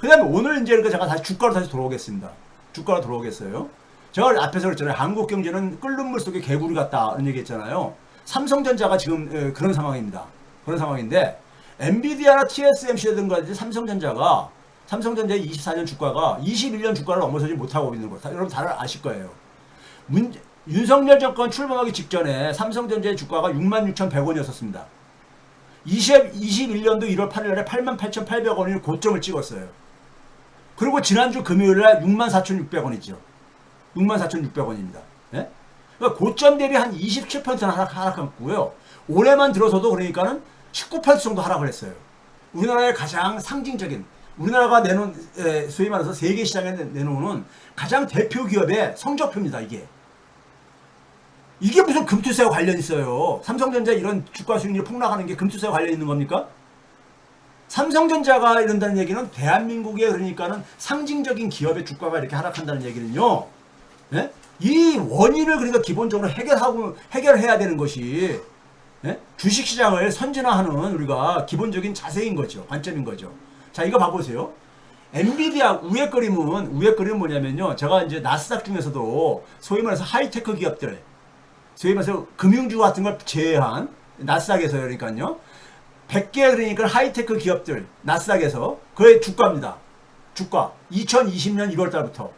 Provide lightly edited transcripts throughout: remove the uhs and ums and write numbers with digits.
그 다음에 오늘 이제 그러니까 제가 다시 주가로 다시 돌아오겠습니다. 주가로 돌아오겠어요. 제가 앞에서 그랬잖아요. 한국 경제는 끓는 물 속에 개구리 같다. 이런 얘기 했잖아요. 삼성전자가 지금 그런 상황입니다. 그런 상황인데, 엔비디아나 TSMC라든가 삼성전자의 24년 주가가 21년 주가를 넘어서지 못하고 있는 거. 여러분 다 아실 거예요. 윤석열 정권 출범하기 직전에 삼성전자의 주가가 66,100원이었습니다. 21년도 1월 8일에 88,800원이 고점을 찍었어요. 그리고 지난주 금요일날 64,600원이죠. 64,600원입니다. 예? 그러니까 고점 대비 한 27%는 하락했고요. 올해만 들어서도 그러니까는 19% 정도 하락을 했어요. 우리나라의 가장 상징적인, 우리나라가 내놓은, 소위 말해서 세계 시장에 내놓는 가장 대표 기업의 성적표입니다, 이게. 이게 무슨 금투세와 관련 있어요? 삼성전자 이런 주가 수익률이 폭락하는 게 금투세와 관련 있는 겁니까? 삼성전자가 이런다는 얘기는 대한민국의 그러니까는 상징적인 기업의 주가가 이렇게 하락한다는 얘기는요. 예? 이 원인을 그러니까 기본적으로 해결해야 되는 것이, 예? 주식시장을 선진화하는 우리가 기본적인 자세인 거죠. 관점인 거죠. 자, 이거 봐보세요. 엔비디아 위에 그림은 뭐냐면요. 제가 이제 나스닥 중에서도 소위 말해서 하이테크 기업들, 소위 말해서 금융주 같은 걸 제외한 나스닥에서 그러니까요. 100개 그러니까 하이테크 기업들 나스닥에서 그의 주가입니다. 주가 2020년 1월 달부터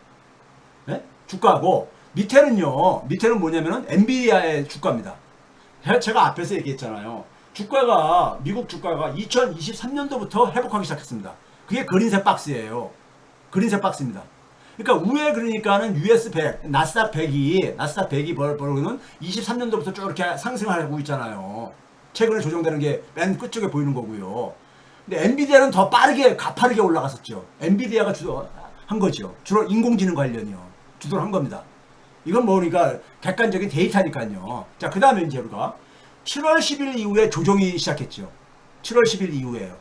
네? 주가고 밑에는 뭐냐면은 엔비디아의 주가입니다. 제가 앞에서 얘기했잖아요. 주가가 미국 주가가 2023년도부터 회복하기 시작했습니다. 그게 그린색 박스예요. 그린색 박스입니다. 그러니까 위에 그러니까는 US 100, 나스닥 100이 벌어는 23년도부터 쭉 이렇게 상승하고 있잖아요. 최근에 조정되는 게 맨 끝쪽에 보이는 거고요. 근데 엔비디아는 더 빠르게, 가파르게 올라갔었죠. 엔비디아가 주도한 거죠. 주로 인공지능 관련이요. 주도를 한 겁니다. 이건 뭐 그러니까 객관적인 데이터니까요. 자, 그 다음에 이제 우리가 7월 10일 이후에 조정이 시작했죠. 7월 10일 이후에요.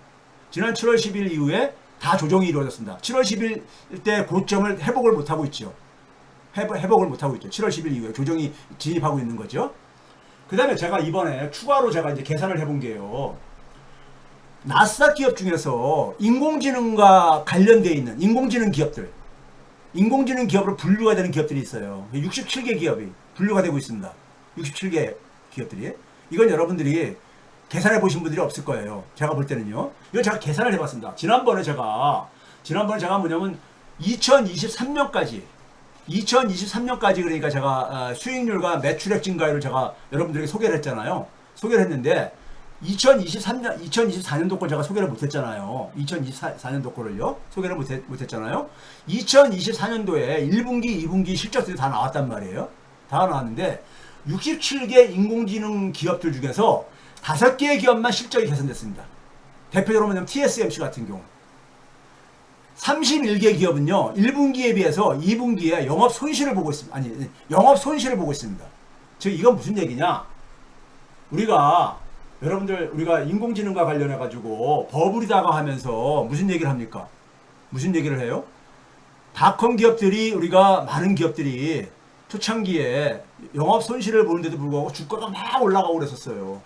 지난 7월 10일 이후에 다 조정이 이루어졌습니다. 7월 10일 때 고점을 회복을 못하고 있죠. 회복을 못하고 있죠. 7월 10일 이후에 조정이 진입하고 있는 거죠. 그 다음에 제가 이번에 추가로 제가 이제 계산을 해본 게요. 나스닥 기업 중에서 인공지능과 관련되어 있는 인공지능 기업으로 분류가 되는 기업들이 있어요. 67개 기업이 분류가 되고 있습니다. 67개 기업들이. 이건 여러분들이 계산해 보신 분들이 없을 거예요. 제가 볼 때는요. 이건 제가 계산을 해봤습니다. 지난번에 제가 뭐냐면 2023년까지 그러니까 제가 수익률과 매출액 증가율을 제가 여러분들에게 소개를 했잖아요. 소개를 했는데 2024년도 걸 제가 소개를 못했잖아요. 2024년도 거를요. 소개를 못했잖아요. 2024년도에 1분기, 2분기 실적들이 다 나왔단 말이에요. 다 나왔는데 67개 인공지능 기업들 중에서 5개의 기업만 실적이 개선됐습니다. 대표적으로 뭐냐면 TSMC 같은 경우. 31개 기업은요, 1분기에 비해서 2분기에 영업 손실을 보고 있습니다. 영업 손실을 보고 있습니다. 즉, 이건 무슨 얘기냐? 우리가 인공지능과 관련해가지고 버블이다가 하면서 무슨 얘기를 합니까? 무슨 얘기를 해요? 닷컴 기업들이, 많은 기업들이 초창기에 영업 손실을 보는데도 불구하고 주가가 막 올라가고 그랬었어요.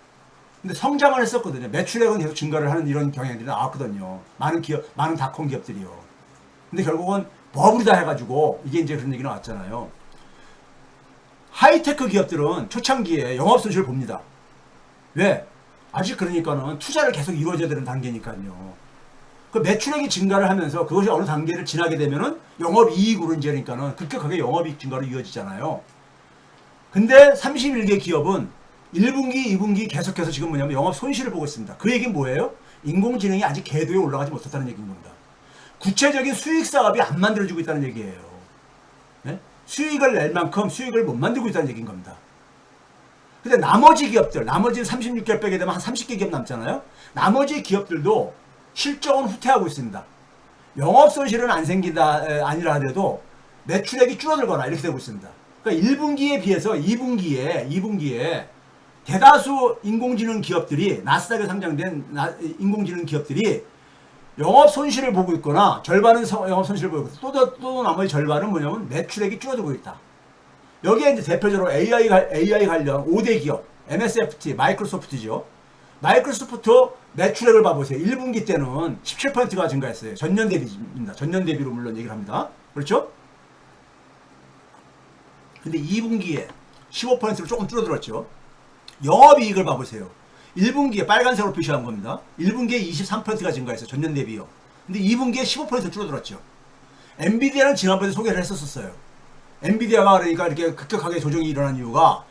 근데 성장을 했었거든요. 매출액은 계속 증가를 하는 이런 경향들이 나왔거든요. 많은 닷컴 기업들이요. 근데 결국은 버블이다 해가지고 이게 이제 그런 얘기 나왔잖아요. 하이테크 기업들은 초창기에 영업 손실을 봅니다. 왜? 아직 그러니까는 투자를 계속 이루어져야 되는 단계니까요. 그 매출액이 증가를 하면서 그것이 어느 단계를 지나게 되면은 영업이익으로 이제 그러니까는 급격하게 영업이익 증가로 이어지잖아요. 근데 31개 기업은 1분기, 2분기 계속해서 지금 뭐냐면 영업 손실을 보고 있습니다. 그 얘기는 뭐예요? 인공지능이 아직 궤도에 올라가지 못했다는 얘기인 겁니다. 구체적인 수익 사업이 안 만들어지고 있다는 얘기예요. 네? 수익을 낼 만큼 수익을 못 만들고 있다는 얘기인 겁니다. 근데 나머지 기업들, 나머지 36개월 빼게 되면 한 30개 기업 남잖아요. 나머지 기업들도 실적은 후퇴하고 있습니다. 영업 손실은 아니라 하더라도 매출액이 줄어들거나 이렇게 되고 있습니다. 그러니까 1분기에 비해서 2분기에 대다수 인공지능 기업들이, 나스닥에 상장된 인공지능 기업들이 영업 손실을 보고 있거나, 절반은 영업 손실을 보고 있고, 또 나머지 절반은 뭐냐면 매출액이 줄어들고 있다. 여기에 이제 대표적으로 AI 관련 5대 기업, MSFT, 마이크로소프트죠. 마이크로소프트 매출액을 봐보세요. 1분기 때는 17%가 증가했어요. 전년 대비입니다. 전년 대비로 물론 얘기를 합니다. 그렇죠? 근데 2분기에 15%로 조금 줄어들었죠. 영업이익을 봐보세요. 1분기에 빨간색으로 표시한 겁니다. 1분기에 23%가 증가했어요. 전년 대비요. 근데 2분기에 15% 줄어들었죠. 엔비디아는 지난번에 소개를 했었어요. 엔비디아가 그러니까 이렇게 급격하게 조정이 일어난 이유가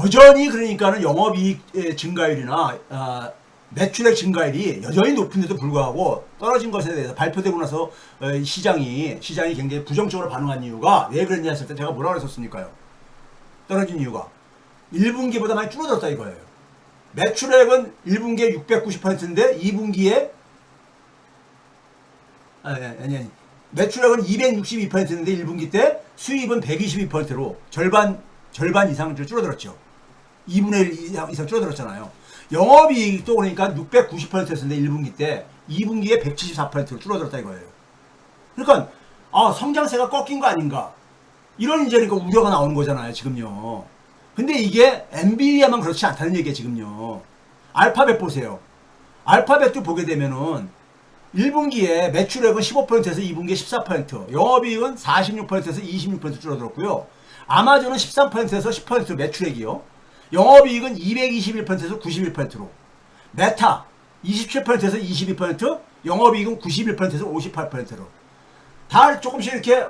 여전히 그러니까는 영업이익 증가율이나 매출액 증가율이 여전히 높은데도 불구하고 떨어진 것에 대해서 발표되고 나서 시장이 굉장히 부정적으로 반응한 이유가 왜 그랬냐 했을 때 제가 뭐라고 했었습니까요? 떨어진 이유가 1분기보다 많이 줄어들었다 이거예요. 매출액은 1분기에 690%인데 2분기에 매출액은 262%인데 1분기 때 수입은 122%로 절반 이상 줄어들었죠. 2분의 1 이상 줄어들었잖아요. 영업이익도 그러니까 690%였는데 1분기 때 2분기에 174%로 줄어들었다 이거예요. 그러니까 성장세가 꺾인 거 아닌가 이런 이제 그러니까 우려가 나오는 거잖아요 지금요. 근데 이게 엔비디아만 그렇지 않다는 얘기예요 지금요. 알파벳 보세요. 알파벳도 보게 되면은 1분기에 매출액은 15%에서 2분기에 14%, 영업이익은 46%에서 26% 줄어들었고요. 아마존은 13%에서 10% 매출액이요. 영업이익은 221%에서 91%로. 메타 27%에서 22%, 영업이익은 91%에서 58%로. 다 조금씩 이렇게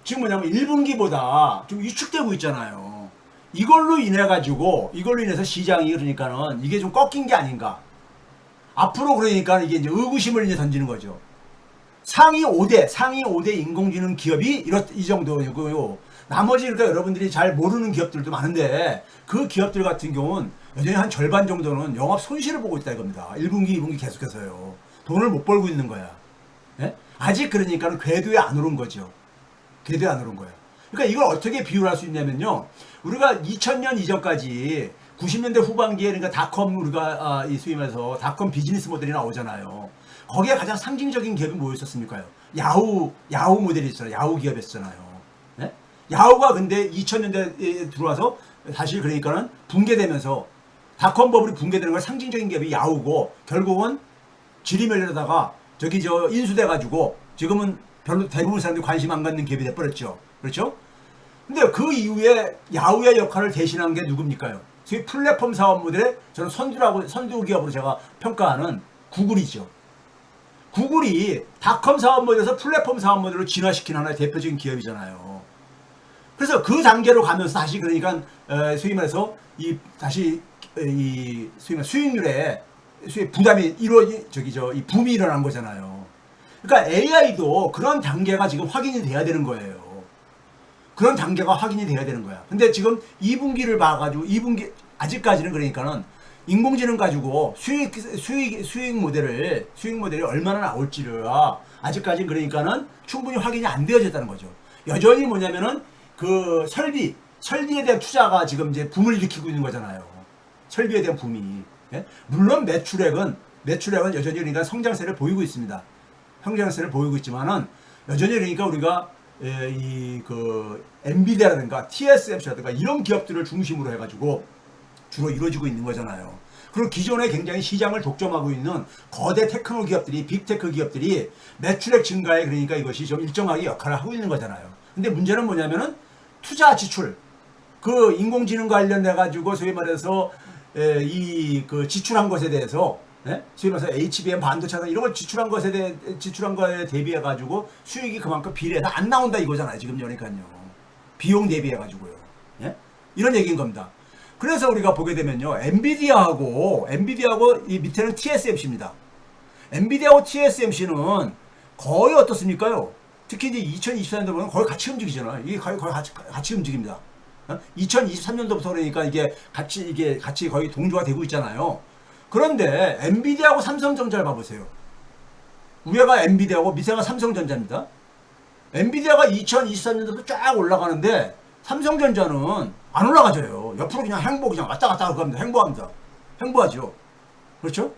지금 뭐냐면 1분기보다 좀 위축되고 있잖아요. 이걸로 인해서 시장이 그러니까는 이게 좀 꺾인 게 아닌가. 앞으로 그러니까 이게 이제 의구심을 이제 던지는 거죠. 상위 5대 인공지능 기업이 이 정도고요. 나머지 그러니까 여러분들이 잘 모르는 기업들도 많은데 그 기업들 같은 경우는 여전히 한 절반 정도는 영업 손실을 보고 있다 이겁니다. 1분기, 2분기 계속해서요. 돈을 못 벌고 있는 거야. 예? 아직 그러니까 궤도에 안 오른 거죠. 궤도에 안 오른 거예요. 그러니까 이걸 어떻게 비유를 할 수 있냐면요. 우리가 2000년 이전까지 90년대 후반기에 그러니까 닷컴 우리가 소위 말해서 닷컴 비즈니스 모델이 나오잖아요. 거기에 가장 상징적인 기업이 뭐였었습니까요? 야후 모델이 있어요. 야후 기업이었잖아요. 네? 야후가 근데 2000년대에 들어와서 사실 그러니까는 붕괴되면서 닷컴 버블이 붕괴되는 걸 상징적인 기업이 야후고 결국은 지리멸렬하다가 인수돼 가지고 지금은 별로 대부분 사람들이 관심 안 갖는 기업이 돼버렸죠. 그렇죠? 근데 그 이후에 야후의 역할을 대신한 게 누굽니까요? 소위 플랫폼 사업 모델의 저는 선두 기업으로 제가 평가하는 구글이죠. 구글이 닷컴 사업 모델에서 플랫폼 사업 모델로 진화시킨 하나의 대표적인 기업이잖아요. 그래서 그 단계로 가면서 다시 그러니까 소위 말해서 수익률에 부담이 이 붐이 일어난 거잖아요. 그러니까 AI도 그런 단계가 지금 확인이 돼야 되는 거예요. 그런 단계가 확인이 돼야 되는 거야. 근데 지금 2분기를 봐가지고 2분기 아직까지는 그러니까는 인공지능 가지고 수익 모델이 얼마나 나올지를 아직까지는 그러니까는 충분히 확인이 안 되어졌다는 거죠. 여전히 뭐냐면은 그 설비에 대한 투자가 지금 이제 붐을 일으키고 있는 거잖아요. 설비에 대한 붐이. 예? 물론 매출액은 여전히 그러니까 성장세를 보이고 있습니다. 성장세를 보이고 있지만은 여전히 그러니까 우리가 엔비디아라든가 TSMC라든가 이런 기업들을 중심으로 해가지고 주로 이루어지고 있는 거잖아요. 그리고 기존에 굉장히 시장을 독점하고 있는 거대 테크노 기업들이, 빅테크 기업들이 매출액 증가에 그러니까 이것이 좀 일정하게 역할을 하고 있는 거잖아요. 근데 문제는 뭐냐면은 투자 지출, 그 인공지능 관련돼가지고 소위 말해서 지출한 것에 대해서 소위 말해서 HBM 반도체나 이런 걸 지출한 거에 대비해 가지고 수익이 그만큼 비례해서 안 나온다 이거잖아요. 지금 그러니까요. 비용 대비해 가지고요. 예? 이런 얘기인 겁니다. 그래서 우리가 보게 되면요. 엔비디아하고 이 밑에는 TSMC입니다. 엔비디아하고 TSMC는 거의 어떻습니까요? 특히 이제 2024년도 보면 거의 같이 움직이잖아요. 이게 거의 같이 움직입니다. 2023년도부터 그러니까 이게 같이 거의 동조가 되고 있잖아요. 그런데 엔비디아하고 삼성전자를 봐보세요. 위에가 엔비디아고 밑에가 삼성전자입니다. 엔비디아가 2023년도부터 쫙 올라가는데 삼성전자는 안 올라가져요. 옆으로 그냥 왔다 갔다 하고 갑니다. 행보하죠. 그렇죠?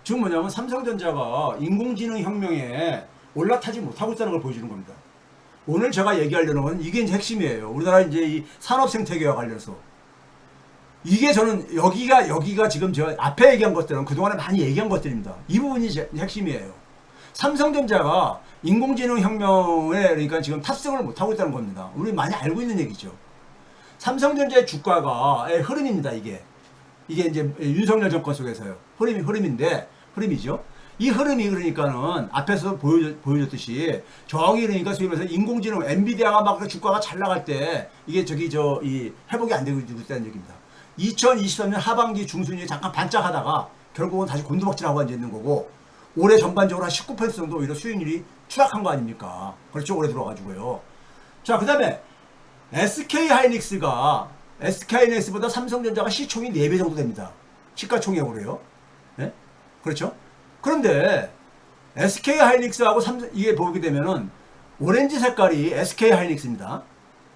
지금 뭐냐면 삼성전자가 인공지능 혁명에 올라타지 못하고 있다는 걸 보여주는 겁니다. 오늘 제가 얘기하려는 건 이게 이제 핵심이에요. 우리나라 이제 이 산업생태계와 관련해서. 이게 저는 여기가 지금 저 앞에 얘기한 것들은 그동안에 많이 얘기한 것들입니다. 이 부분이 핵심이에요. 삼성전자가 인공지능 혁명에 그러니까 지금 탑승을 못하고 있다는 겁니다. 우리 많이 알고 있는 얘기죠. 삼성전자의 주가의 흐름입니다. 이게 이제 윤석열 정권 속에서요. 흐름이죠. 이 흐름이 그러니까는 앞에서 보여줬듯이 저기 그러니까 소위 말해서 인공지능 엔비디아가 막 주가가 잘 나갈 때 이게 이 회복이 안 되고 있다는 얘기입니다. 2023년 하반기 중순에 잠깐 반짝하다가 결국은 다시 곤두박질하고 앉아 있는 거고 올해 전반적으로 한 19% 정도 오히려 수익률이 추락한 거 아닙니까? 그렇죠. 올해 들어가지고요. 자, 그 다음에 SK하이닉스보다 삼성전자가 시총이 4배 정도 됩니다. 시가총액으로요. 네? 그렇죠. 그런데 SK하이닉스하고 이게 보게 되면은 오렌지 색깔이 SK하이닉스입니다.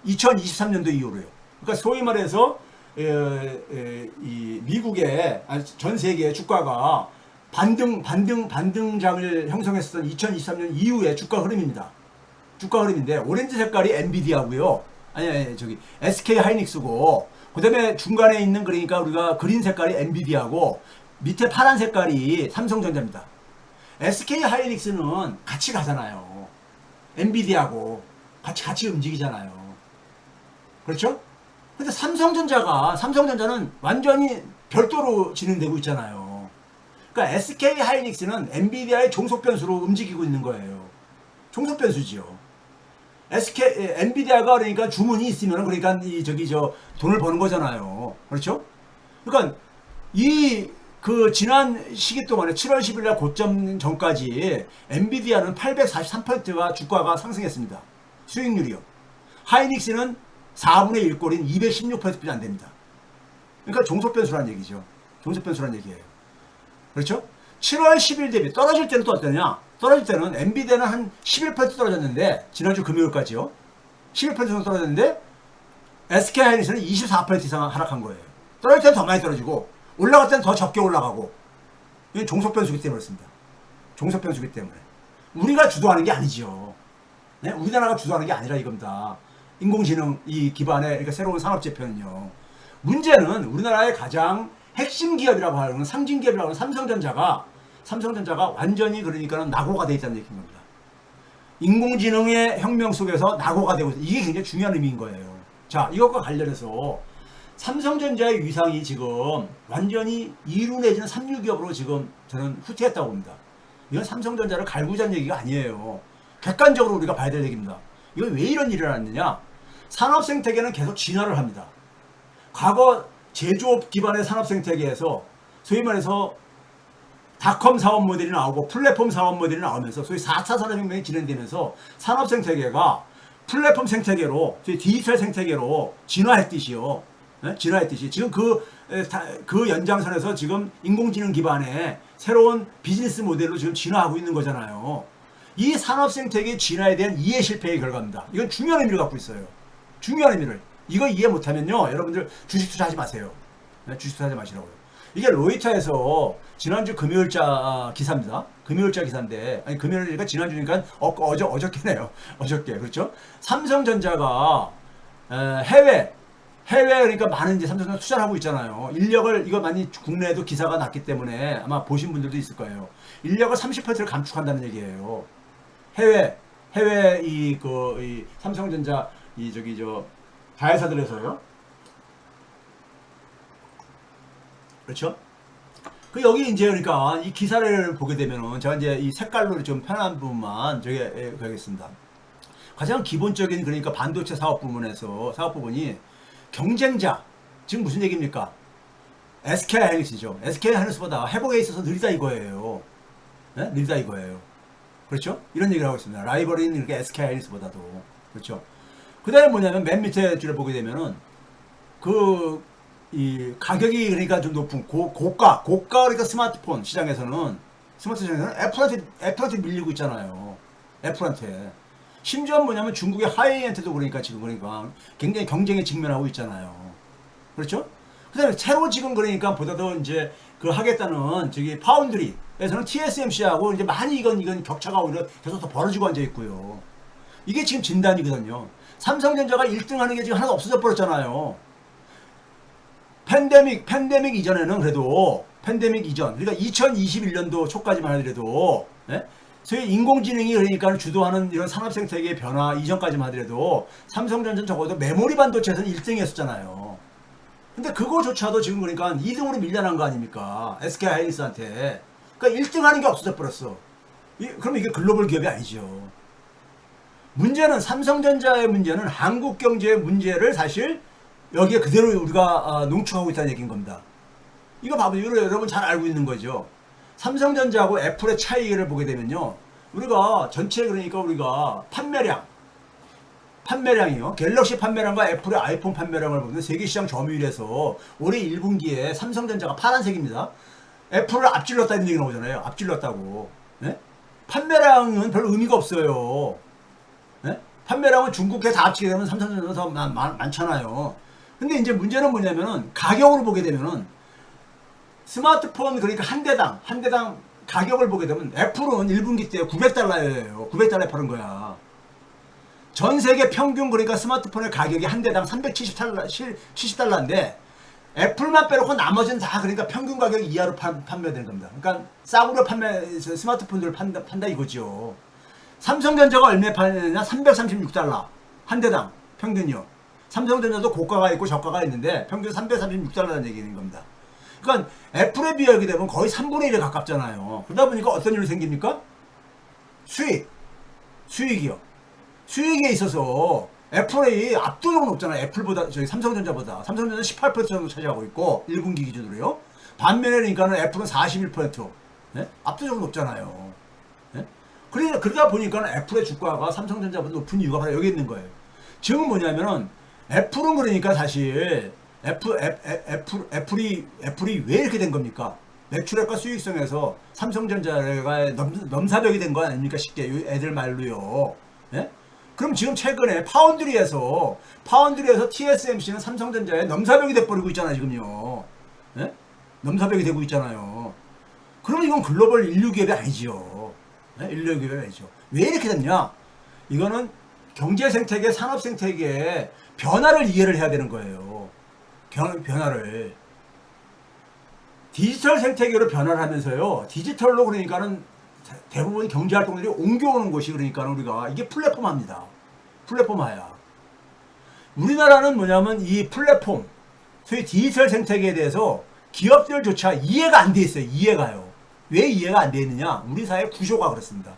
2023년도 이후로요. 그러니까 소위 말해서 이 미국의 전 세계 주가가 반등장을 형성했었던 2023년 이후의 주가 흐름입니다. 주가 흐름인데 오렌지 색깔이 엔비디아고요. 저기 SK하이닉스고 그다음에 중간에 있는 그러니까 우리가 그린 색깔이 엔비디아고 밑에 파란 색깔이 삼성전자입니다. SK하이닉스는 같이 가잖아요. 엔비디아하고 같이 움직이잖아요. 그렇죠? 근데 삼성전자는 완전히 별도로 진행되고 있잖아요. 그러니까 SK하이닉스는 엔비디아의 종속 변수로 움직이고 있는 거예요. 종속 변수지요. 엔비디아가 그러니까 주문이 있으면 그러니까 돈을 버는 거잖아요. 그렇죠? 그러니까 지난 시기 동안에 7월 10일 날 고점 전까지 엔비디아는 843%가 주가가 상승했습니다. 수익률이요. 하이닉스는 4분의 1꼴인 216%뿐이 안 됩니다. 그러니까 종속변수라는 얘기죠. 종속변수라는 얘기예요. 그렇죠? 7월 10일 대비 떨어질 때는 또 어떠냐? 떨어질 때는 엔비디아는 한 11% 떨어졌는데 지난주 금요일까지요. 11% 정도 떨어졌는데 SK하이닉스는 24% 이상 하락한 거예요. 떨어질 때는 더 많이 떨어지고 올라갈 때는 더 적게 올라가고 이건 종속변수기 때문에 그렇습니다. 종속변수기 때문에 우리가 주도하는 게 아니지요. 네? 우리나라가 주도하는 게 아니라 이겁니다. 인공지능 이 기반의 그러니까 새로운 산업재편은요. 문제는 우리나라의 가장 핵심 기업이라고 하는 상징 기업이라고 하는 삼성전자가 완전히 그러니까는 낙오가 되어 있다는 얘기인 겁니다. 인공지능의 혁명 속에서 낙오가 되고 있다. 이게 굉장히 중요한 의미인 거예요. 자, 이것과 관련해서 삼성전자의 위상이 지금 완전히 2류 내지는 3류 기업으로 지금 저는 후퇴했다고 봅니다. 이건 삼성전자를 갈구자는 얘기가 아니에요. 객관적으로 우리가 봐야 될 얘기입니다. 이건 왜 이런 일이 일어났느냐? 산업생태계는 계속 진화를 합니다. 과거 제조업 기반의 산업생태계에서 소위 말해서 닷컴 사업 모델이 나오고 플랫폼 사업 모델이 나오면서 소위 4차 산업혁명이 진행되면서 산업생태계가 플랫폼 생태계로 소위 디지털 생태계로 진화했듯이요. 네? 진화했듯이 지금 그 연장선에서 지금 인공지능 기반의 새로운 비즈니스 모델로 지금 진화하고 있는 거잖아요. 이 산업생태계 진화에 대한 이해 실패의 결과입니다. 이건 중요한 의미를 갖고 있어요. 중요한 의미를. 이거 이해 못하면요. 여러분들 주식 투자하지 마세요. 네? 주식 투자하지 마시라고요. 이게 로이터에서 지난주 금요일자 기사입니다. 금요일자 기사인데 아니 금요일이니까 지난주니까 어저께네요. 어저께. 그렇죠? 삼성전자가 해외 그러니까 많은 이제 삼성전자 투자를 하고 있잖아요. 인력을 이거 많이 국내에도 기사가 났기 때문에 아마 보신 분들도 있을 거예요. 인력을 30%를 감축한다는 얘기예요. 해외 이 삼성전자 자회사들에서요. 그렇죠? 여기 이제 그러니까 이 기사를 보게 되면은 제가 이제 이 색깔로 좀 편한 부분만 가겠습니다. 가장 기본적인 그러니까 반도체 사업 부분이 경쟁자 지금 무슨 얘기입니까? SK하이닉스죠. SK하이닉스보다 회복에 있어서 느리다 이거예요. 네? 느리다 이거예요. 그렇죠? 이런 얘기를 하고 있습니다. 라이벌인 이렇게 SK하이닉스보다도 그렇죠. 그 다음에 뭐냐면 맨 밑에 줄에 보게 되면은 이 가격이 그러니까 좀 높은 고가 그러니까 스마트폰 시장에서는 애플한테 밀리고 있잖아요. 애플한테. 심지어 뭐냐면 중국의 하이엔트도 그러니까 굉장히 경쟁에 직면하고 있잖아요. 그렇죠? 그 다음에 새로 지금 그러니까 보다 더 이제 하겠다는 파운드리에서는 TSMC하고 이제 많이 이건 격차가 오히려 계속 더 벌어지고 앉아 있고요. 이게 지금 진단이거든요. 삼성전자가 1등 하는 게 지금 하나도 없어져 버렸잖아요. 팬데믹 이전에는 그래도 팬데믹 이전 그러니까 2021년도 초까지만 하더라도 예? 소위 인공지능이 그러니까 주도하는 이런 산업생태계의 변화 이전까지만 하더라도 삼성전자는 적어도 메모리 반도체에서는 1등 했었잖아요. 근데 그거조차도 지금 그러니까 2등으로 밀려난 거 아닙니까? SK 하이닉스한테. 그러니까 1등 하는 게 없어져 버렸어. 그럼 이게 글로벌 기업이 아니죠. 문제는 삼성전자의 문제는 한국 경제의 문제를 사실 여기에 그대로 우리가 농축하고 있다는 얘기인 겁니다. 이거 봐보세요. 이거 여러분 잘 알고 있는 거죠. 삼성전자하고 애플의 차이를 보게 되면요. 우리가 전체 그러니까 우리가 판매량이요. 갤럭시 판매량과 애플의 아이폰 판매량을 보면 세계시장 점유율에서 올해 1분기에 삼성전자가 파란색입니다. 애플을 앞질렀다는 얘기 나오잖아요. 앞질렀다고. 네? 판매량은 별 의미가 없어요. 네? 판매량은 중국에 다 합치게 되면 삼성전자가 더 많잖아요. 근데 이제 문제는 뭐냐면은 가격으로 보게 되면은 스마트폰 그러니까 한 대당 가격을 보게 되면 애플은 1분기 때 900달러예요. 900달러에 파는 거야. 전 세계 평균 그러니까 스마트폰의 가격이 한 대당 370달러인데 애플만 빼놓고 나머지는 다 그러니까 평균 가격 이하로 판매되는 겁니다. 그러니까 싸구려 스마트폰들을 판다 이거죠. 삼성전자가 얼마에 파느냐? 336달러 한 대당 평균이요. 삼성전자도 고가가 있고 저가가 있는데 평균 336달러라는 얘기인 겁니다. 그러니까 애플에 비하게 되면 거의 3분의 1에 가깝잖아요. 그러다 보니까 어떤 일이 생깁니까? 수익이요. 수익에 있어서 애플이 압도적으로 높잖아요. 애플보다 저희 삼성전자보다. 삼성전자 18% 정도 차지하고 있고 1분기 기준으로요. 반면에 그러니까는 애플은 41%. 네? 압도적으로 높잖아요. 네? 그러다 보니까 애플의 주가가 삼성전자보다 높은 이유가 바로 여기 있는 거예요. 지금 뭐냐면은 애플은 그러니까 사실 애플이 왜 이렇게 된 겁니까? 매출액과 수익성에서 삼성전자가 넘사벽이 된 거 아닙니까? 쉽게 애들 말로요. 예? 그럼 지금 최근에 파운드리에서 TSMC는 삼성전자에 넘사벽이 돼버리고 있잖아요. 지금요. 예? 넘사벽이 되고 있잖아요. 그러면 이건 글로벌 인류 기업이 아니죠. 예? 인류 기업이 아니죠. 왜 이렇게 됐냐? 이거는 경제 생태계, 산업 생태계의 변화를 이해를 해야 되는 거예요. 변화를. 디지털 생태계로 변화를 하면서요. 디지털로 그러니까는 대부분 경제 활동들이 옮겨오는 곳이 그러니까 우리가 이게 플랫폼화입니다. 플랫폼화야. 우리나라는 뭐냐면 이 플랫폼, 소위 디지털 생태계에 대해서 기업들조차 이해가 안 돼 있어요. 이해가요. 왜 이해가 안 돼 있느냐? 우리 사회 구조가 그렇습니다.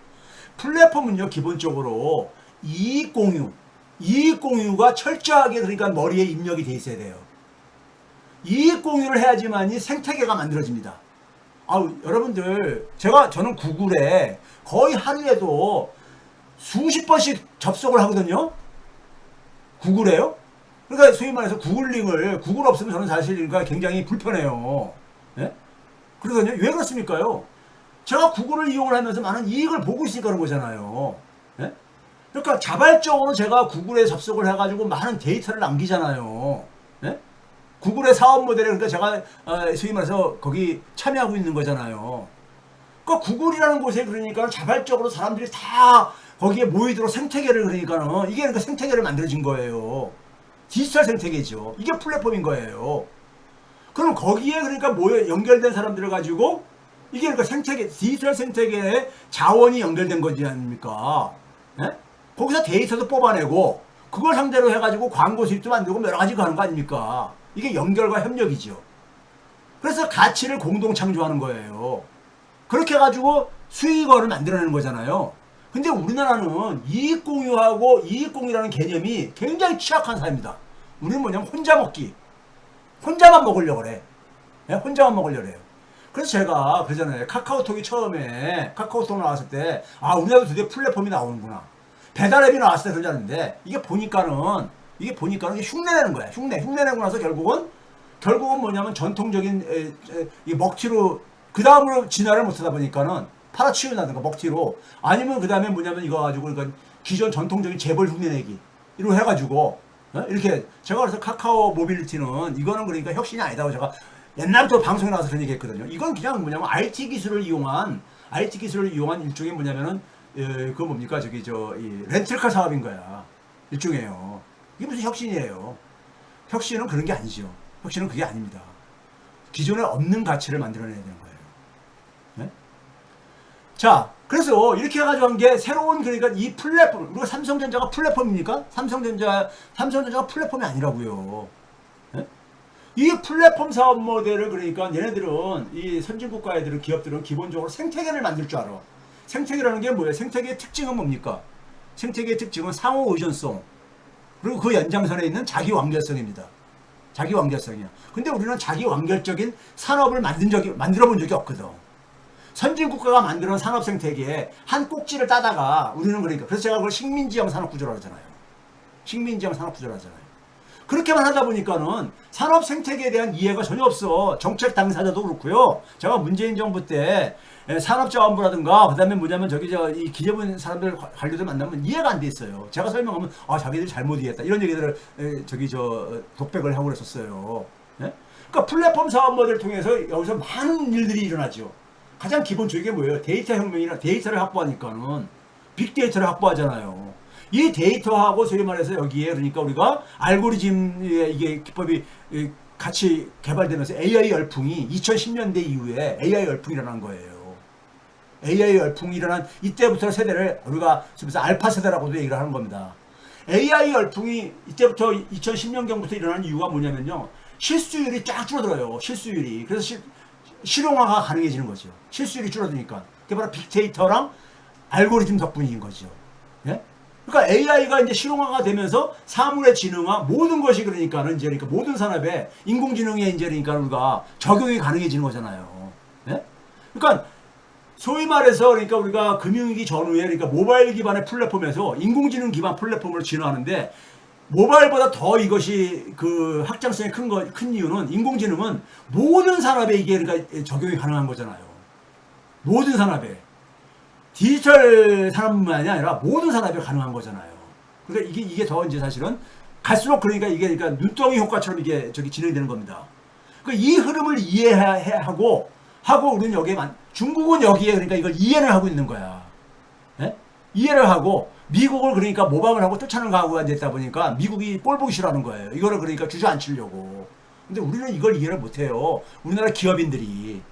플랫폼은요, 기본적으로 이익 공유가 철저하게 그러니까 머리에 입력이 돼 있어야 돼요. 이익 공유를 해야지만이 생태계가 만들어집니다. 여러분들 저는 구글에 거의 하루에도 수십 번씩 접속을 하거든요. 구글에요. 그러니까 소위 말해서 구글 없으면 저는 사실 그러니까 굉장히 불편해요. 예? 그러거든요. 왜 그렇습니까요? 제가 구글을 이용을 하면서 많은 이익을 보고 있으니까 그런 거잖아요. 예? 그러니까 자발적으로 제가 구글에 접속을 해가지고 많은 데이터를 남기잖아요. 예? 구글의 사업 모델에 그러니까 제가 소위 말해서 거기 참여하고 있는 거잖아요. 그러니까 구글이라는 곳에 그러니까 자발적으로 사람들이 다 거기에 모이도록 생태계를 그러니까는 이게 그러니까 생태계를 만들어진 거예요. 디지털 생태계죠. 이게 플랫폼인 거예요. 그럼 거기에 그러니까 연결된 사람들을 가지고 이게 그러니까 디지털 생태계에 자원이 연결된 거지 아닙니까? 예? 거기서 데이터도 뽑아내고 그걸 상대로 해가지고 광고 수입도 만들고 여러 가지가 하는 거 아닙니까? 이게 연결과 협력이죠. 그래서 가치를 공동 창조하는 거예요. 그렇게 해가지고 수익원을 만들어내는 거잖아요. 근데 우리나라는 이익공유라는 개념이 굉장히 취약한 사회입니다. 우리는 뭐냐면 혼자만 먹으려고 그래. 네? 혼자만 먹으려고 해요. 그래서 제가 그러잖아요. 카카오톡이 처음에 카카오톡 나왔을 때 우리나라도 드디어 플랫폼이 나오는구나. 배달앱이 나왔을 때 그러자는데 이게 보니까는 흉내내는 거야. 흉내내고 나서 결국은 뭐냐면 전통적인 이 먹튀로 그 다음으로 진화를 못하다 보니까는 팔아치운다든가 먹튀로 아니면 그 다음에 뭐냐면 이거 가지고 그러니까 기존 전통적인 재벌 흉내내기 이로 해가지고 이렇게 제가 그래서 카카오 모빌리티는 이거는 그러니까 혁신이 아니다고 제가 옛날부터 방송에 나와서 그런 얘기 했거든요. 이건 그냥 뭐냐면 IT 기술을 이용한 일종의 뭐냐면은 그거 뭡니까 이 렌틀카 사업인 거야. 일종이에요. 이게 무슨 혁신이에요. 혁신은 그런 게 아니죠. 혁신은 그게 아닙니다. 기존에 없는 가치를 만들어내야 되는 거예요. 네? 자, 그래서 이렇게 해가지고 한 게 새로운, 그러니까 이 플랫폼, 우리가 삼성전자가 플랫폼입니까? 삼성전자가 플랫폼이 아니라고요. 네? 이 플랫폼 사업 모델을, 그러니까 얘네들은, 이 선진국가 애들은, 기업들은 기본적으로 생태계를 만들 줄 알아. 생태계라는 게 뭐예요? 생태계의 특징은 뭡니까? 생태계의 특징은 상호 의존성, 그리고 그 연장선에 있는 자기 완결성입니다. 자기 완결성이야. 근데 우리는 자기 완결적인 산업을 만들어 본 적이 없거든. 선진국가가 만드는 산업 생태계에 한 꼭지를 따다가 우리는, 그러니까 그래서 제가 그걸 식민지형 산업 구조라고 하잖아요. 식민지형 산업 구조라고 하잖아요. 그렇게만 하다 보니까는 산업 생태계에 대한 이해가 전혀 없어. 정책 당사자도 그렇고요. 제가 문재인 정부 때 산업자원부라든가, 그 다음에 뭐냐면 이 기재부 사람들 관료들 만나면 이해가 안 돼 있어요. 제가 설명하면, 자기들이 잘못 이해했다, 이런 얘기들을 독백을 하고 그랬었어요. 예? 그러니까 플랫폼 사업 모델을 통해서 여기서 많은 일들이 일어나죠. 가장 기본적인 게 뭐예요? 데이터 혁명이나 데이터를 확보하니까는 빅데이터를 확보하잖아요. 이 데이터하고 소위 말해서 여기에, 그러니까 우리가 알고리즘의 이게 기법이 같이 개발되면서 AI 열풍이 2010년대 이후에 AI 열풍이 일어난 거예요. AI 열풍이 일어난 이때부터 세대를 우리가 알파 세대라고도 얘기를 하는 겁니다. AI 열풍이 이때부터 2010년경부터 일어난 이유가 뭐냐면요. 실수율이 쫙 줄어들어요. 실수율이. 그래서 실용화가 가능해지는 거죠. 실수율이 줄어드니까. 그게 바로 빅데이터랑 알고리즘 덕분인 거죠. 예? 그러니까 AI가 이제 실용화가 되면서 사물의 지능화, 모든 것이, 그러니까 모든 산업에 인공지능에 이제 그러니까 우리가 적용이 가능해지는 거잖아요. 예? 그러니까 소위 말해서, 그러니까 우리가 금융위기 전후에, 그러니까 모바일 기반의 플랫폼에서 인공지능 기반 플랫폼으로 진화하는데, 모바일보다 더 이것이 그 확장성이 큰 이유는, 인공지능은 모든 산업에 이게 그러니까 적용이 가능한 거잖아요. 모든 산업에. 디지털 산업만이 아니라 모든 산업에 가능한 거잖아요. 그러니까 이게 더 이제 사실은 갈수록, 그러니까 이게 그러니까 눈덩이 효과처럼 이게 진행되는 겁니다. 그러니까 이 흐름을 이해하고 우리는 중국은 여기에, 그러니까 이걸 이해를 하고 있는 거야. 예? 이해를 하고, 미국을 그러니까 모방을 하고 쫓아내는 가구가 됐다 보니까 미국이 꼴 보기 싫어하는 거예요. 이거를 그러니까 주저앉히려고. 근데 우리는 이걸 이해를 못해요. 우리나라 기업인들이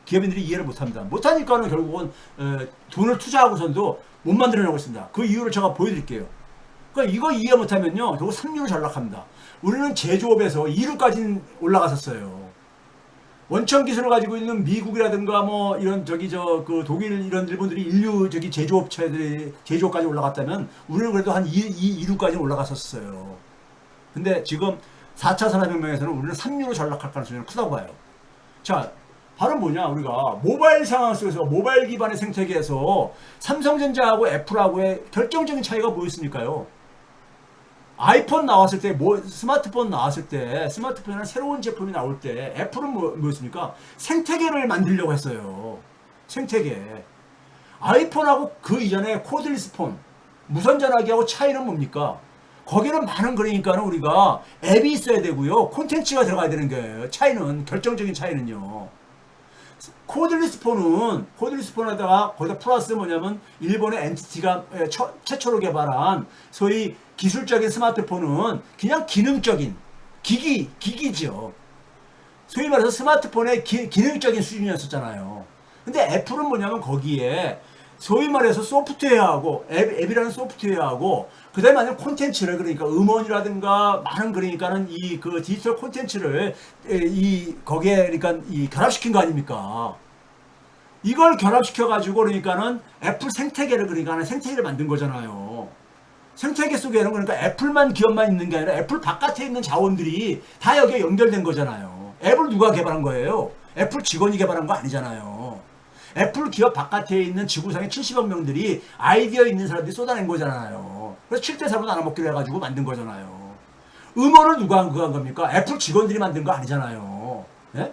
이해를 못합니다. 못하니까는 결국은 돈을 투자하고선도 못 만들어내고 있습니다. 그 이유를 제가 보여드릴게요. 그러니까 이거 이해 못하면요, 결국 3류로 전락합니다. 우리는 제조업에서 2류까지 올라갔었어요. 원천 기술을 가지고 있는 미국이라든가 뭐 이런 그 독일 이런 일본들이 인류 제조업체들이 제조업까지 올라갔다면 우리는 그래도 한 2류까지 올라갔었어요. 근데 지금 4차 산업혁명에서는 우리는 3류로 전락할 가능성이 크다고 봐요. 자, 바로 뭐냐, 우리가 모바일 상황 속에서, 모바일 기반의 생태계에서 삼성전자하고 애플하고의 결정적인 차이가 뭐였습니까요? 아이폰 나왔을 때, 스마트폰 나왔을 때, 스마트폰이나 새로운 제품이 나올 때, 애플은 뭐였습니까? 생태계를 만들려고 했어요. 생태계. 아이폰하고 그 이전에 코드리스 폰, 무선 전화기하고 차이는 뭡니까? 거기는 많은, 그러니까는 우리가 앱이 있어야 되고요. 콘텐츠가 들어가야 되는 거예요. 결정적인 차이는요. 코드리스 폰에다가 거기다 플러스 뭐냐면, 일본의 엔티티가 최초로 개발한 소위 기술적인 스마트폰은 그냥 기능적인 기기죠. 소위 말해서 스마트폰의 기능적인 수준이었었잖아요. 근데 애플은 뭐냐면 거기에 소위 말해서 소프트웨어하고 앱이라는 소프트웨어하고 그다음에 많은 콘텐츠를, 그러니까 음원이라든가 많은, 그러니까는 그 디지털 콘텐츠를 거기에 그러니까 결합시킨 거 아닙니까? 이걸 결합시켜 가지고, 그러니까는 애플 생태계를, 그러니까 생태계를 만든 거잖아요. 생태계 속에는 그러니까 애플만 기업만 있는 게 아니라 애플 바깥에 있는 자원들이 다 여기에 연결된 거잖아요. 앱을 누가 개발한 거예요? 애플 직원이 개발한 거 아니잖아요. 애플 기업 바깥에 있는 지구상의 70억 명들이 아이디어 있는 사람들이 쏟아낸 거잖아요. 그래서 7대4로 나눠먹기로 해가지고 만든 거잖아요. 음원을 누가 한 겁니까? 애플 직원들이 만든 거 아니잖아요. 예?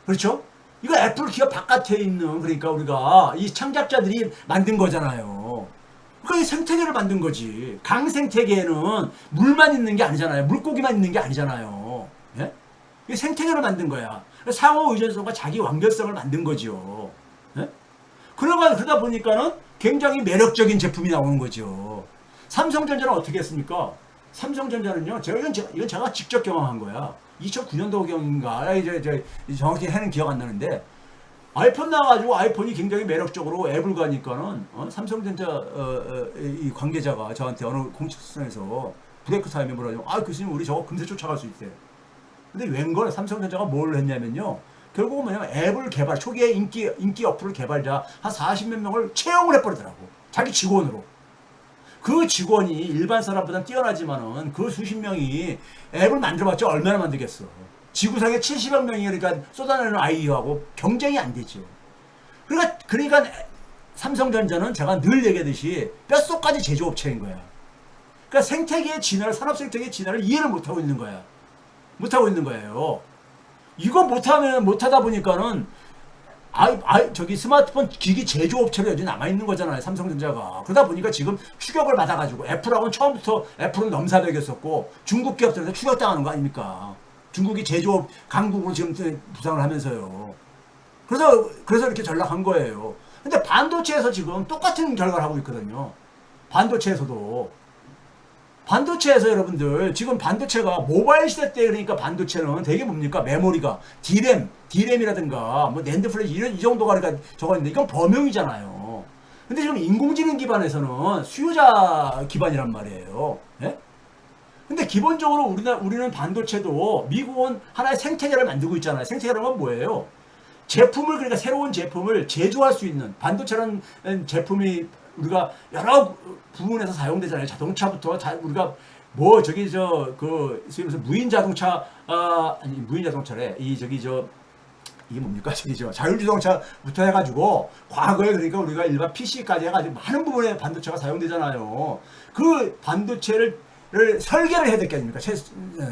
그렇죠? 이거 애플 기업 바깥에 있는, 그러니까 우리가 이 창작자들이 만든 거잖아요. 그러니까 이 생태계를 만든 거지. 강 생태계에는 물만 있는 게 아니잖아요. 물고기만 있는 게 아니잖아요. 예? 이 생태계를 만든 거야. 상호 의존성과 자기 완결성을 만든 거죠. 예? 그러다 보니까는 굉장히 매력적인 제품이 나오는 거죠. 삼성전자는 어떻게 했습니까? 삼성전자는요, 이건 제가 직접 경험한 거야. 2009년도경인가, 이제 정확히 해는 기억 안 나는데, 아이폰 나와가지고 아이폰이 굉장히 매력적으로 앱을 가니까는, 삼성전자, 이 관계자가 저한테 어느 공식성에서 브레이크 타임에 뭐라고, 교수님, 우리 저거 금세 쫓아갈 수 있대. 근데 웬걸 삼성전자가 뭘 했냐면요. 결국은 뭐냐면 앱을 초기에 인기 어플 개발자 한 40몇 명을 채용을 해버리더라고. 자기 직원으로. 그 직원이 일반 사람보다 뛰어나지만은 그 수십 명이 앱을 만들어봤자 얼마나 만들겠어. 지구상에 70억 명이 그러니까 쏟아내는 아이하고 경쟁이 안 되죠. 그러니까 삼성전자는 제가 늘 얘기하듯이 뼛속까지 제조업체인 거야. 그러니까 생태계의 진화를, 산업 생태계의 진화를 이해를 못하고 있는 거야. 못하고 있는 거예요. 이거 못하다 보니까는 저기 스마트폰 기기 제조업체로 여전히 남아있는 거잖아요. 삼성전자가. 그러다 보니까 지금 추격을 받아가지고 애플하고는 처음부터 애플은 넘사벽이었었고 중국 기업들한테 추격당하는 거 아닙니까? 중국이 제조업 강국으로 지금 부상을 하면서요. 그래서 이렇게 전락한 거예요. 근데 반도체에서 지금 똑같은 결과를 하고 있거든요. 반도체에서 여러분들 지금 반도체가 모바일 시대 때 그러니까 반도체는 되게 뭡니까? 메모리가 D램이라든가 뭐 낸드 플래시 이 정도가 그러니까 저거 있는데 이건 범용이잖아요. 근데 지금 인공지능 기반에서는 수요자 기반이란 말이에요. 예? 근데 기본적으로 우리는 반도체도 미국은 하나의 생태계를 만들고 있잖아요. 생태계라는 뭐예요? 그러니까 새로운 제품을 제조할 수 있는 반도체라는 제품이 우리가 여러 부분에서 사용되잖아요. 자동차부터 우리가 뭐 무인 자동차 무인 자동차래. 이게 뭡니까? 자율주행차부터 해가지고 과거에 그러니까 우리가 일반 PC까지 해가지고 많은 부분에 반도체가 사용되잖아요. 그 반도체를 설계를 해야 될 게 아닙니까?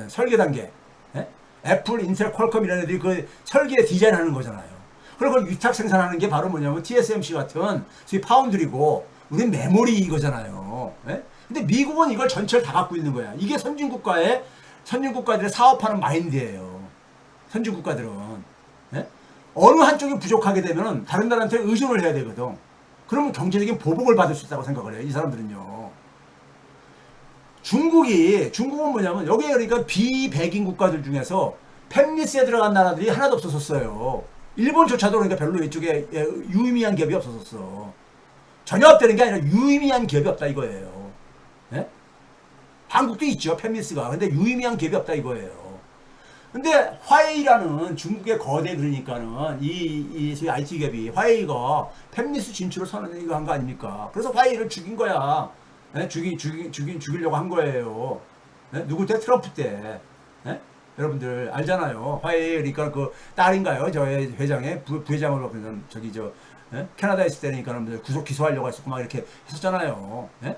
설계 단계. 예? 애플, 인텔, 퀄컴 이런 애들이 그 설계 디자인하는 거잖아요. 그리고 그걸 위탁 생산하는 게 바로 뭐냐면 TSMC 같은 파운드리고 우린 메모리 이거잖아요. 예? 근데 미국은 이걸 전체를 다 갖고 있는 거야. 이게 선진국가들의 사업하는 마인드예요. 선진국가들은. 예? 어느 한쪽이 부족하게 되면 다른 나라한테 의존을 해야 되거든. 그러면 경제적인 보복을 받을 수 있다고 생각을 해요. 이 사람들은요. 중국은 뭐냐면 여기에 그러니까 비백인 국가들 중에서 팹리스에 들어간 나라들이 하나도 없었어요. 일본조차도 그러니까 별로 이쪽에 유의미한 기업이 없었어. 전혀 없다는 게 아니라 유의미한 기업이 없다 이거예요. 예? 한국도 있죠, 팹리스가. 근데 유의미한 기업이 없다 이거예요. 근데 화웨이라는 중국의 거대 그러니까는 이 IT 기업이 화웨이가 팹리스 진출을 선언한 거 아닙니까? 그래서 화웨이를 죽인 거야. 예? 죽이려고 한 거예요. 예? 누구 때? 트럼프 때. 예? 여러분들 알잖아요. 화웨이 그러니까 그 딸인가요? 저의 회장의 부회장을 맡는 예? 캐나다에 있을 때니까 구속 기소하려고 했었고 막 이렇게 했었잖아요. 예?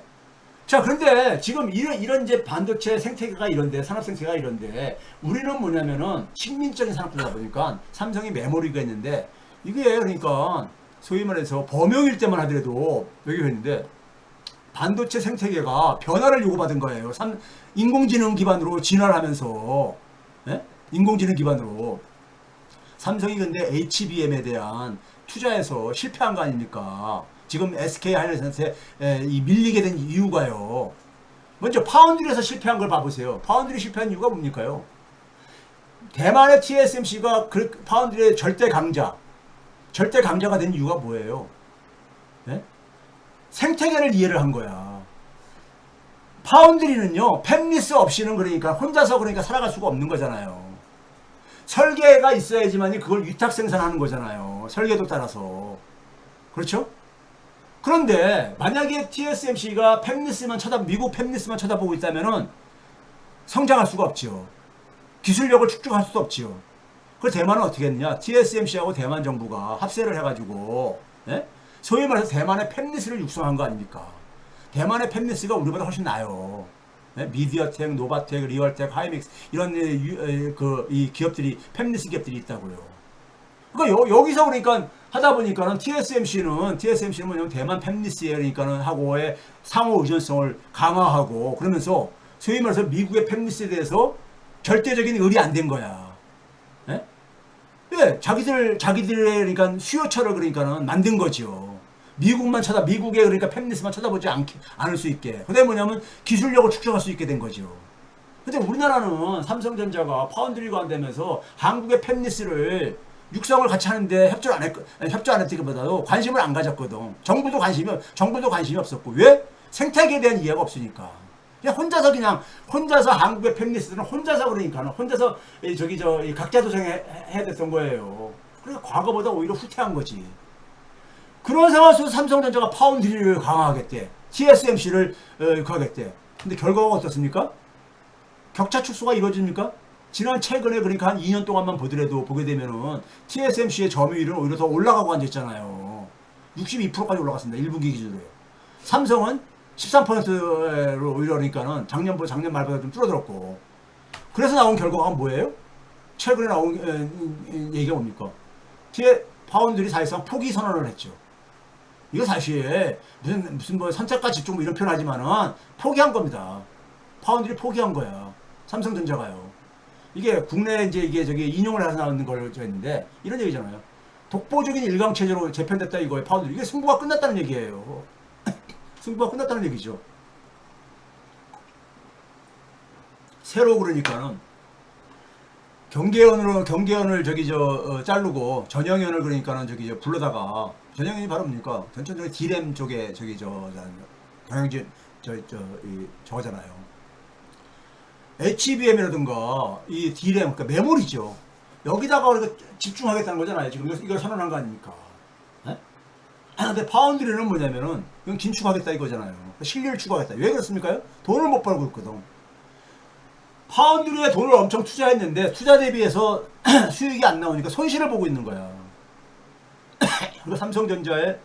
자, 그런데 지금 이런 이제 반도체 생태계가 이런데, 산업 생태계가 이런데, 우리는 뭐냐면은 식민적인 산업이다 보니까 삼성이 메모리가 있는데, 이게 그러니까 소위 말해서 범용일 때만 하더라도 여기 있는데, 반도체 생태계가 변화를 요구받은 거예요. 인공지능 기반으로 진화를 하면서, 예? 인공지능 기반으로. 삼성이 근데 HBM에 대한 투자에서 실패한 거 아닙니까? 지금 SK 하이닉스한테 밀리게 된 이유가요. 먼저 파운드리에서 실패한 걸 봐보세요. 파운드리 실패한 이유가 뭡니까요? 대만의 TSMC가 파운드리의 절대 강자가 된 이유가 뭐예요? 네? 생태계를 이해를 한 거야. 파운드리는요, 팹리스 없이는 그러니까 혼자서 그러니까 살아갈 수가 없는 거잖아요. 설계가 있어야지만이 그걸 위탁 생산하는 거잖아요. 설계도 따라서. 그렇죠? 그런데 만약에 TSMC가 미국 팹리스만 쳐다보고 있다면은 성장할 수가 없죠. 기술력을 축적할 수도 없죠. 그래서 대만은 어떻게 했냐? TSMC하고 대만 정부가 합세를 해가지고, 예? 소위 말해서 대만의 팹리스를 육성한 거 아닙니까? 대만의 팹리스가 우리보다 훨씬 나아요. 예? 미디어텍, 노바텍, 리얼텍, 하이믹스 이런 이 기업들이 팹리스 기업들이 있다고요. 그러니까 여기서 그러니까 하다 보니까는 TSMC는 뭐냐면 대만 팹리스에 그러니까는 하고의 상호 의존성을 강화하고 그러면서 소위 말해서 미국의 팹리스에 대해서 절대적인 의리 안 된 거야. 예? 예, 자기들의 그러니까 수요처를 그러니까는 만든 거죠. 미국의 그러니까 팹리스만 쳐다보지 않을 수 있게. 그다음에 뭐냐면 기술력을 축적할 수 있게 된 거죠. 근데 우리나라는 삼성전자가 파운드리가 안 되면서 한국의 팹리스를 육성을 같이 하는데 협조 안 했다기보다도 관심을 안 가졌거든. 정부도 관심이 없었고. 왜? 생태계에 대한 이해가 없으니까. 그냥 혼자서 한국의 팹리스들은 혼자서 그러니까는 혼자서 각자 도생해야 됐던 거예요. 그러니까 과거보다 오히려 후퇴한 거지. 그런 상황 속에서 삼성전자가 파운드리를 강화하겠대. TSMC를 가겠대. 근데 결과가 어떻습니까? 격차 축소가 이루어집니까? 최근에 그러니까 한 2년 동안만 보게 되면은 TSMC의 점유율은 오히려 더 올라가고 앉았잖아요. 62%까지 올라갔습니다. 1분기 기준으로요. 삼성은 13%로 오히려 그러니까는 작년 말보다 좀 줄어들었고. 그래서 나온 결과가 뭐예요? 최근에 나온 얘기가 뭡니까? 파운드리 사실상 포기 선언을 했죠. 이거 사실 무슨 뭐 선착과 집중 이런 표현 하지만은 포기한 겁니다. 파운드리 포기한 거야. 삼성전자가요. 이게 국내 이게 인용을 해서 나오는 걸 했는데 이런 얘기잖아요. 독보적인 일강체제로 재편됐다 이거예요. 파운드리. 이게 승부가 끝났다는 얘기예요. 승부가 끝났다는 얘기죠. 새로 그러니까는 경계연을 자르고 전형연을 그러니까는 불러다가 전형연이 바로 뭡니까? 전천적인 D램 쪽에 경영진 저거잖아요. HBM이라든가 이 D램 그러니까 메모리죠. 여기다가 우리가 집중하겠다는 거잖아요. 지금 이걸 선언한 거 아닙니까? 네? 근데 파운드리는 뭐냐면은 이건 긴축하겠다 이거잖아요. 실리를 추구하겠다. 왜 그렇습니까? 돈을 못 벌고 있거든. 파운드리에 돈을 엄청 투자했는데 투자 대비해서 수익이 안 나오니까 손실을 보고 있는 거야. 그리고 삼성전자의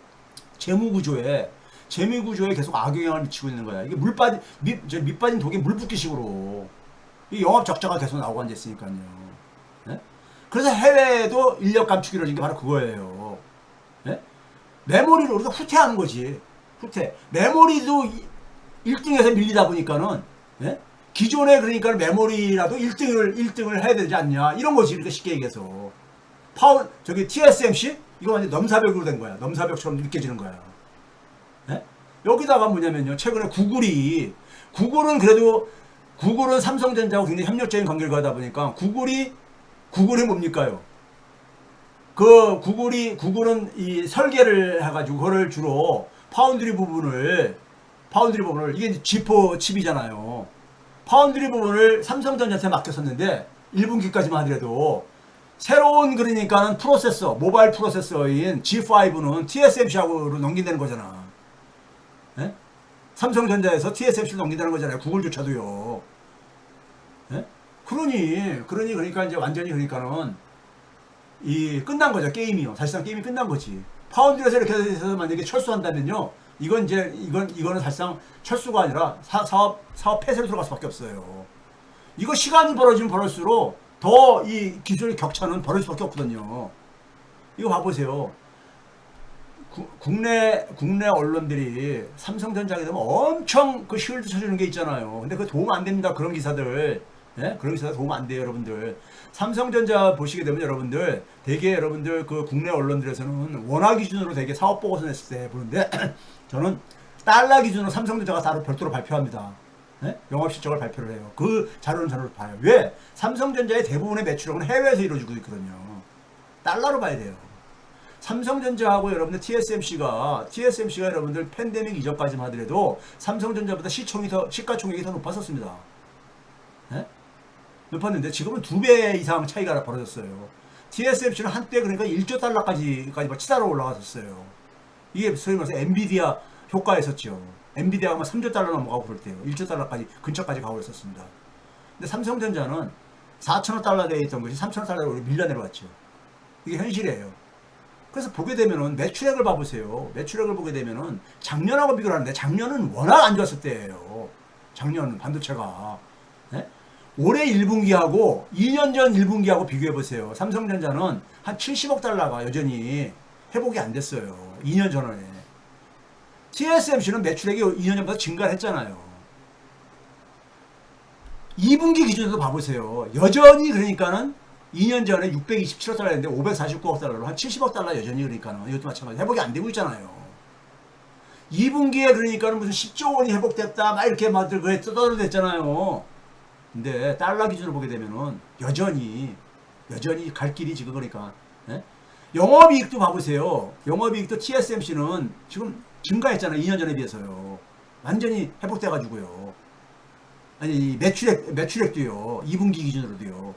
재무구조에 계속 악영향을 미치고 있는 거야. 이게 밑빠진 독에 물 붓기식으로 이 영업 적자가 계속 나오고 앉았으니까요. 네? 그래서 해외에도 인력 감축이 이루어진 게 바로 그거예요. 네? 메모리를 우리가 후퇴하는 거지. 후퇴. 메모리도 1등에서 밀리다 보니까는 네? 기존에 그러니까 메모리라도 1등을 해야 되지 않냐 이런 거지. 그러니까 쉽게 얘기해서 TSMC 이거 완전 넘사벽으로 된 거야. 넘사벽처럼 느껴지는 거야. 네? 여기다가 뭐냐면요. 최근에 구글은 삼성전자하고 굉장히 협력적인 관계를 가다 보니까 구글이 뭡니까요? 구글은 이 설계를 해가지고 그거를 주로 파운드리 부분을 이게 G4 칩이잖아요. 파운드리 부분을 삼성전자한테 맡겼었는데 1분기까지만 하더라도 새로운 그러니까는 모바일 프로세서인 G5는 TSMC하고 넘긴다는 거잖아. 네? 삼성전자에서 TSMC를 넘긴다는 거잖아요. 구글조차도요. 네? 그러니까 이제 완전히 그러니까는 끝난 거죠. 게임이요. 사실상 게임이 끝난 거지. 파운드리에서 이렇게 해서 만약에 철수한다면요. 이거는 사실상 철수가 아니라 사업 폐쇄로 들어갈 수밖에 없어요. 이거 시간이 벌어지면 벌어질수록 더 이 기술의 격차는 벌어질 수밖에 없거든요. 이거 봐보세요. 국내 언론들이 삼성전자에 되면 엄청 그 쉴드 쳐주는 게 있잖아요. 근데 그거 도움 안 됩니다. 그런 기사들. 예? 그런 기사들 도움 안 돼요, 여러분들. 삼성전자 보시게 되면 여러분들, 대개 여러분들 그 국내 언론들에서는 원화 기준으로 되게 사업 보고서 냈을 때 보는데, 저는 달러 기준으로 삼성전자가 따로 별도로 발표합니다. 예? 영업 실적을 발표를 해요. 그 자료를 봐요. 왜? 삼성전자의 대부분의 매출액은 해외에서 이루어지고 있거든요. 달러로 봐야 돼요. 삼성전자하고 여러분들 TSMC가 여러분들 팬데믹 이전까지만 하더라도 삼성전자보다 시가총액이 더 높았었습니다. 예? 높았는데 지금은 2배 이상 차이가 벌어졌어요. TSMC는 한때 그러니까 1조 달러까지 치달아 올라갔었어요. 이게 소위 말해서 엔비디아 효과였었죠. 엔비디아가 3조 달러 넘어가고 그럴 때요. 1조 달러까지 근처까지 가고 있었습니다. 근데 삼성전자는 4천억 달러 대에 있던 것이 3천억 달러로 밀려 내려왔죠. 이게 현실이에요. 그래서 보게 되면은 매출액을 봐보세요. 매출액을 보게 되면은 작년하고 비교를 하는데 작년은 워낙 안 좋았을 때예요. 작년 반도체가. 네? 올해 1분기하고 2년 전 1분기하고 비교해보세요. 삼성전자는 한 70억 달러가 여전히 회복이 안 됐어요. 2년 전에. TSMC는 매출액이 2년 전보다 증가를 했잖아요. 2분기 기준으로 봐보세요. 여전히 그러니까는 2년 전에 627억 달러였는데 549억 달러로 한 70억 달러 여전히 그러니까는 이것도 마찬가지로 회복이 안 되고 있잖아요. 2분기에 그러니까는 무슨 10조 원이 회복됐다 막 이렇게 막 그래 떠들어댔잖아요. 근데 달러 기준으로 보게 되면은 여전히 갈 길이 지금 그러니까 예? 영업이익도 봐보세요. 영업이익도 TSMC는 지금 증가했잖아요. 2년 전에 비해서요. 완전히 회복돼가지고요. 아니 매출액도요. 2분기 기준으로도요.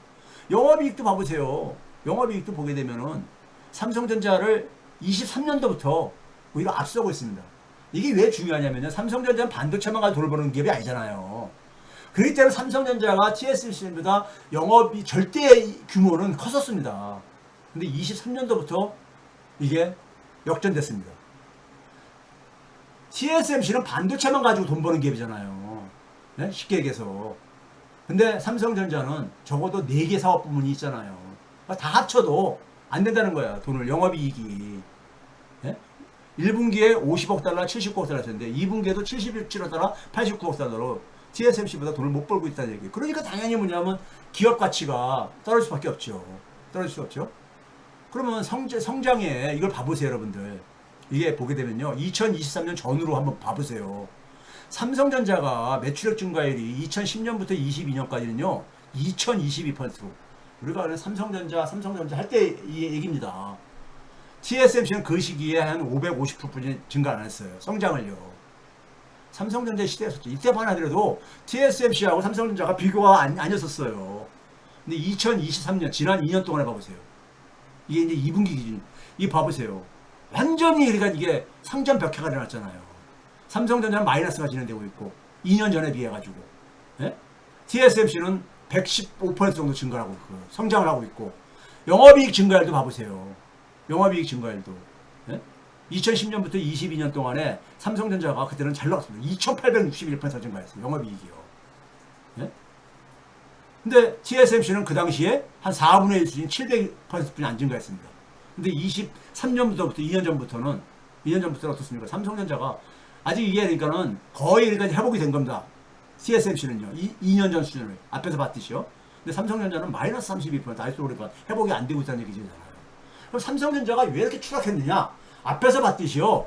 영업이익도 봐보세요. 영업이익도 보게 되면은 삼성전자를 23년도부터 오히려 앞서고 있습니다. 이게 왜 중요하냐면요. 삼성전자는 반도체만 가지고 돈을 버는 기업이 아니잖아요. 그렇기 때문에 삼성전자가 TSMC보다 영업이 절대 규모는 컸었습니다. 근데 23년도부터 이게 역전됐습니다. TSMC는 반도체만 가지고 돈 버는 기업이잖아요. 네? 쉽게 얘기해서. 근데 삼성전자는 적어도 4개 사업 부문이 있잖아요. 다 합쳐도 안 된다는 거야. 돈을 영업이익이. 네? 1분기에 50억 달러, 79억 달러였는데 2분기에도 77억 달러, 89억 달러로 TSMC보다 돈을 못 벌고 있다는 얘기. 그러니까 당연히 뭐냐면 기업 가치가 떨어질 수밖에 없죠. 떨어질 수 없죠. 그러면 성장에 이걸 봐보세요, 여러분들. 이게 보게 되면요. 2023년 전후로 한번 봐보세요. 삼성전자가 매출액 증가율이 2010년부터 22년까지는요. 2022%. 우리가 삼성전자 할 때 이 얘기입니다. TSMC는 그 시기에 한 550%뿐이 증가 안 했어요. 성장을요. 삼성전자 시대였었죠. 이때만 하더라도 TSMC하고 삼성전자가 비교가 아니었었어요. 근데 2023년, 지난 2년 동안 해봐보세요. 이게 이제 2분기 기준. 이 봐보세요. 완전히 그러니까 이게 상전 벽해가 일어났잖아요. 삼성전자는 마이너스가 진행되고 있고 2년 전에 비해가지고 예? TSMC는 115% 정도 증가하고 있고 성장을 하고 있고 영업이익 증가율도 봐보세요. 영업이익 증가율도 예? 2010년부터 22년 동안에 삼성전자가 그때는 잘 나왔습니다. 2861% 증가했어요. 영업이익이요. 예? 근데 TSMC는 그 당시에 한 4분의 1 수준 700%뿐이 안 증가했습니다. 근데 23년부터 2년 전부터는 어떻습니까? 삼성전자가 아직 이게 그러니까는 거의 그러니까 회복이 된 겁니다. TSMC는요. 2년 전 수준을 앞에서 봤듯이요. 근데 삼성전자는 마이너스 32% 아직도 그러니까 회복이 안 되고 있다는 얘기잖아요. 그럼 삼성전자가 왜 이렇게 추락했느냐? 앞에서 봤듯이요.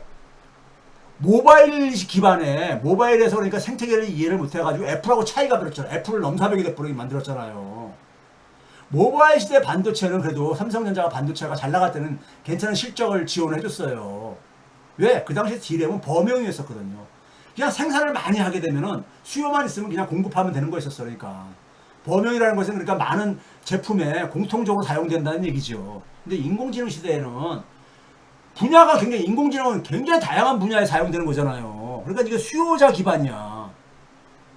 모바일 기반에 모바일에서 그러니까 생태계를 이해를 못해가지고 애플하고 차이가 벌었잖아요. 애플을 넘사벽이 돼버리게 만들었잖아요. 모바일 시대 반도체는 그래도 삼성전자가 반도체가 잘 나갈 때는 괜찮은 실적을 지원을 해줬어요. 왜? 그 당시에 D램은 범용이었었거든요. 그냥 생산을 많이 하게 되면은 수요만 있으면 그냥 공급하면 되는 거였었어요. 그러니까 범용이라는 것은 그러니까 많은 제품에 공통적으로 사용된다는 얘기죠. 근데 인공지능 시대에는 분야가 굉장히 인공지능은 굉장히 다양한 분야에 사용되는 거잖아요. 그러니까 이게 수요자 기반이야.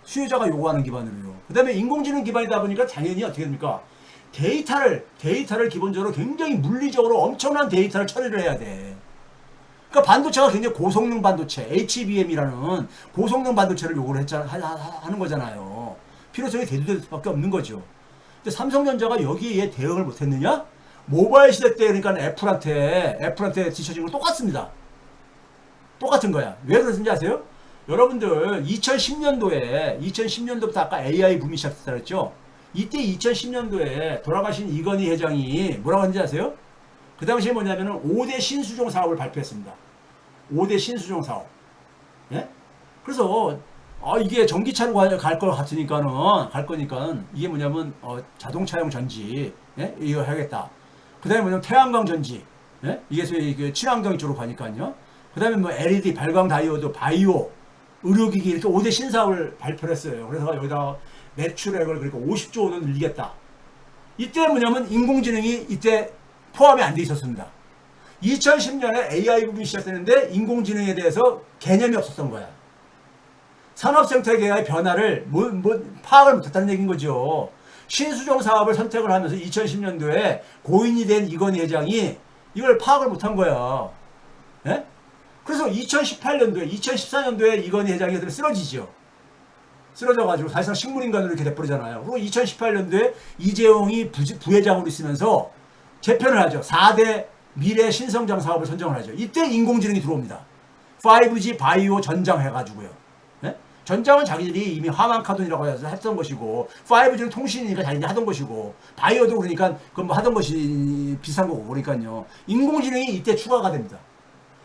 수요자가 요구하는 기반으로요. 그 다음에 인공지능 기반이다 보니까 당연히 어떻게 됩니까? 데이터를 기본적으로 굉장히 물리적으로 엄청난 데이터를 처리를 해야 돼. 그러니까 반도체가 굉장히 고성능 반도체, HBM이라는 고성능 반도체를 요구를 하는 거잖아요. 필요성이 대두될 수밖에 없는 거죠. 근데 삼성전자가 여기에 대응을 못했느냐? 모바일 시대 때 그러니까 애플한테 뒤처진 건 똑같습니다. 똑같은 거야. 왜 그러는지 아세요? 여러분들 2010년도부터 아까 AI 붐이 시작됐다 그랬죠? 이때 2010년도에 돌아가신 이건희 회장이 뭐라고 하는지 아세요? 그 당시에 뭐냐면은 5대 신수종 사업을 발표했습니다. 5대 신수종 사업. 예? 그래서 이게 전기차로 갈 것 같으니까 이게 뭐냐면 자동차용 전지 예? 이거 하겠다. 그 다음에 뭐냐면 태양광 전지 예? 이게 소위 친환경 쪽으로 가니까요. 그 다음에 뭐 LED 발광 다이오드 바이오 의료기기 이렇게 5대 신사업을 발표를 했어요. 그래서 여기다가 매출액을 그러니까 50조 원을 늘리겠다. 이때 뭐냐면 인공지능이 이때 포함이 안 돼 있었습니다. 2010년에 AI 부분이 시작되는데 인공지능에 대해서 개념이 없었던 거야. 산업생태계의 변화를 파악을 못했다는 얘기인 거죠. 신수종 사업을 선택을 하면서 2010년도에 고인이 된 이건희 회장이 이걸 파악을 못한 거야. 예? 그래서 2014년도에 이건희 회장이 쓰러지죠. 쓰러져가지고 사실상 식물인간으로 이렇게 돼버리잖아요. 그리고 2018년도에 이재용이 부회장으로 있으면서 재편을 하죠. 4대 미래 신성장 사업을 선정을 하죠. 이때 인공지능이 들어옵니다. 5G 바이오 전장 해가지고요. 네? 전장은 자기들이 이미 하만카돈이라고 해서 했던 것이고 5G는 통신이니까 자기들이 하던 것이고 바이오도 그러니까 그건 뭐 하던 것이 비슷한 거고 그러니까요. 인공지능이 이때 추가가 됩니다.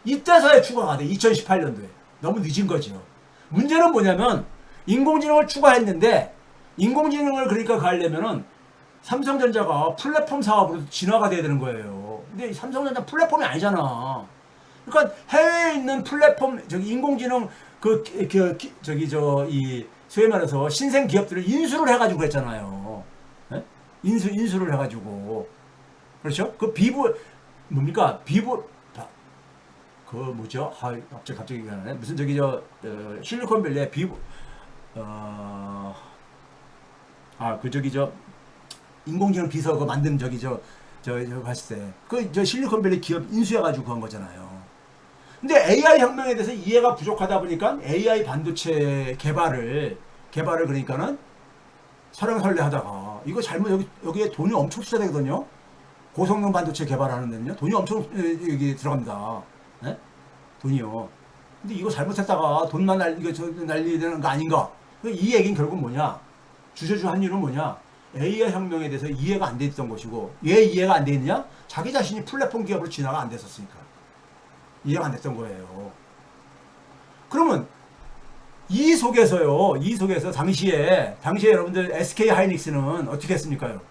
이때서야 추가가 돼. 2018년도에. 너무 늦은 거죠. 문제는 뭐냐면 인공지능을 추가했는데 인공지능을 그러니까 가려면은 삼성전자가 플랫폼 사업으로 진화가 돼야 되는 거예요. 근데 삼성전자 플랫폼이 아니잖아. 그러니까 해외에 있는 플랫폼 저기 인공지능 이 소위 말해서 신생 기업들을 인수를 해가지고 그랬잖아요. 예? 인수를 해가지고 그렇죠? 그 비보 뭡니까 그 뭐죠? 아 갑자기 기억나네. 무슨 저기 실리콘밸리의 비보 그 저기 인공지능 비서 그 만든 저기 봤을 때 그 실리콘밸리 기업 인수해가지고 한 거잖아요. 근데 AI 혁명에 대해서 이해가 부족하다 보니까 AI 반도체 개발을 그러니까는 설렁설레 하다가 이거 잘못 여기에 돈이 엄청 투자되거든요. 고성능 반도체 개발하는 데는요. 돈이 엄청 여기 들어갑니다. 네? 돈이요. 근데 이거 잘못했다가 돈만 날리게 되는 거 아닌가? 이 얘기는 결국 뭐냐? 주저주 한 이유는 뭐냐? AI 혁명에 대해서 이해가 안 돼 있던 것이고 왜 이해가 안 돼 있느냐? 자기 자신이 플랫폼 기업으로 진화가 안 됐었으니까. 이해가 안 됐던 거예요. 그러면 이 속에서 당시에 여러분들 SK 하이닉스는 어떻게 했습니까요?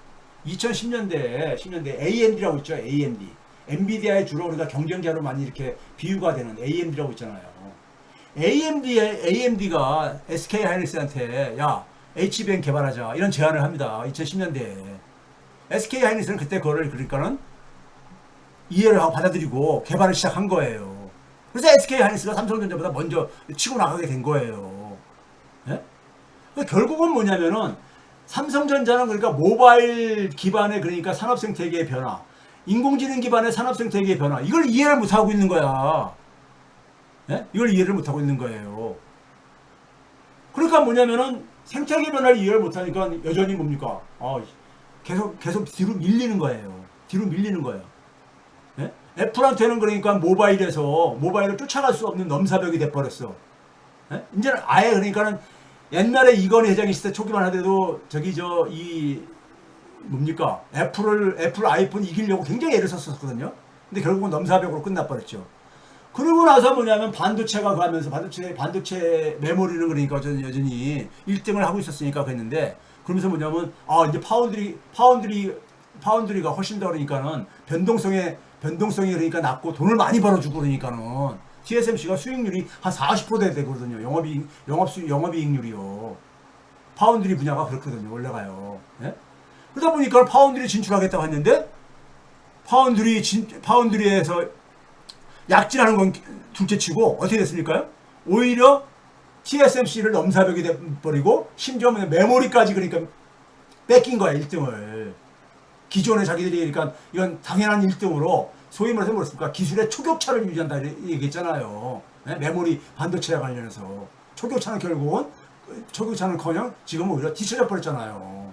2010년대 AMD라고 있죠. AMD. 엔비디아의 주로 우리가 경쟁자로 많이 이렇게 비유가 되는 AMD라고 있잖아요. AMD가 SK 하이닉스한테 야 HBM 개발하자 이런 제안을 합니다. 2010년대에. SK 하이닉스는 그때 그거를 그러니까는 이해를 하고 받아들이고 개발을 시작한 거예요. 그래서 SK 하이닉스가 삼성전자보다 먼저 치고 나가게 된 거예요. 예? 결국은 뭐냐면은 삼성전자는 그러니까 모바일 기반의 그러니까 산업 생태계의 변화, 인공지능 기반의 산업 생태계의 변화, 이걸 이해를 못 하고 있는 거야. 예? 이걸 이해를 못 하고 있는 거예요. 그러니까 뭐냐면은 생태계 변화를 이해를 못 하니까 여전히 뭡니까? 계속 뒤로 밀리는 거예요. 뒤로 밀리는 거예요. 예? 애플한테는 그러니까 모바일을 쫓아갈 수 없는 넘사벽이 돼버렸어. 예? 이제는 아예 그러니까는 옛날에 이건희 회장이 있을 때 초기만 하더라도 애플 아이폰 이기려고 굉장히 애를 썼었거든요. 근데 결국은 넘사벽으로 끝나버렸죠. 그러고 나서 뭐냐면 반도체가 가면서 반도체 메모리는 그러니까 여전히 1등을 하고 있었으니까 그랬는데 그러면서 뭐냐면 이제 파운드리가 훨씬 더 그러니까는 변동성이 그러니까 낮고 돈을 많이 벌어주고 그러니까는 TSMC가 수익률이 한 40% 되거든요. 영업이익률이요. 파운드리 분야가 그렇거든요. 올라가요. 예? 그러다 보니까 파운드리 진출하겠다고 했는데 파운드리에서 약진하는 건 둘째치고 어떻게 됐습니까? 오히려 TSMC를 넘사벽이 돼버리고 심지어 메모리까지 그러니까 뺏긴 거야 1등을. 기존에 자기들이 그러니까 이건 당연한 1등으로 소위 말해서 뭐랬습니까? 기술의 초격차를 유지한다 얘기했잖아요. 네? 메모리 반도체와 관련해서 초격차는 결국은 초격차는커녕 지금 오히려 뒤쳐져 버렸잖아요.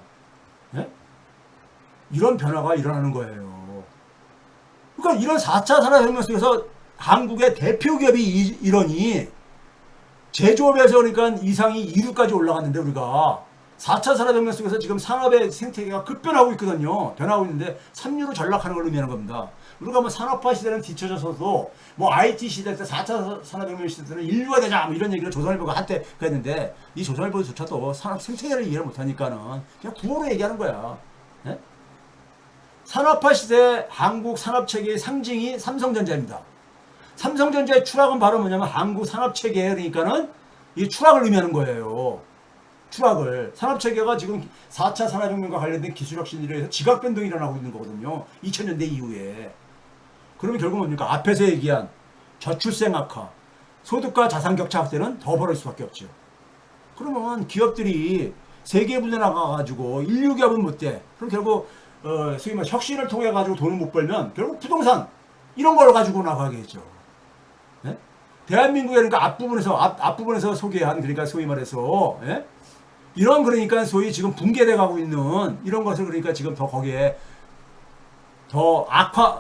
네? 이런 변화가 일어나는 거예요. 그러니까 이런 4차 산업혁명 속에서 한국의 대표 기업이 이러니 제조업에서 그러니까 이상이 2루까지 올라갔는데 우리가 4차 산업혁명 속에서 지금 산업의 생태계가 급변하고 있거든요. 변하고 있는데 3루로 전락하는 걸 의미하는 겁니다. 우리가 뭐 산업화 시대는 뒤쳐져서도 뭐 IT 시대 때 4차 산업혁명 시대 때는 인류가 되자 뭐 이런 얘기를 조선일보가 한때 그랬는데 이 조선일보조차도 산업 생태계를 이해를 못하니까는 그냥 구호로 얘기하는 거야. 네? 산업화 시대 한국 산업체계의 상징이 삼성전자입니다. 삼성전자의 추락은 바로 뭐냐면 한국 산업체계 그러니까는 이 추락을 의미하는 거예요. 추락을. 산업체계가 지금 4차 산업혁명과 관련된 기술혁신으로 해서 지각변동이 일어나고 있는 거거든요. 2000년대 이후에. 그러면 결국 뭡니까? 앞에서 얘기한 저출생 악화, 소득과 자산 격차 확대는 더 벌어질 수밖에 없죠. 그러면 기업들이 세계 분야 나가가지고 인류 기업은 못 돼. 그럼 결국 소위 말 혁신을 통해 가지고 돈을 못 벌면 결국 부동산 이런 걸 가지고 나가겠죠. 네? 대한민국의 그러니까 앞부분에서 소개한 그러니까 소위 말해서 예? 이런 그러니까 소위 지금 붕괴돼 가고 있는 이런 것을 그러니까 지금 더 거기에 더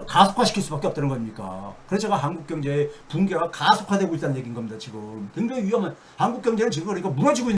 가속화시킬 수밖에 없다는 겁니까? 그래서 제가 한국 경제의 붕괴가 가속화되고 있다는 얘기인 겁니다. 지금 굉장히 위험한 한국 경제는 지금 그러니까 무너지고 있는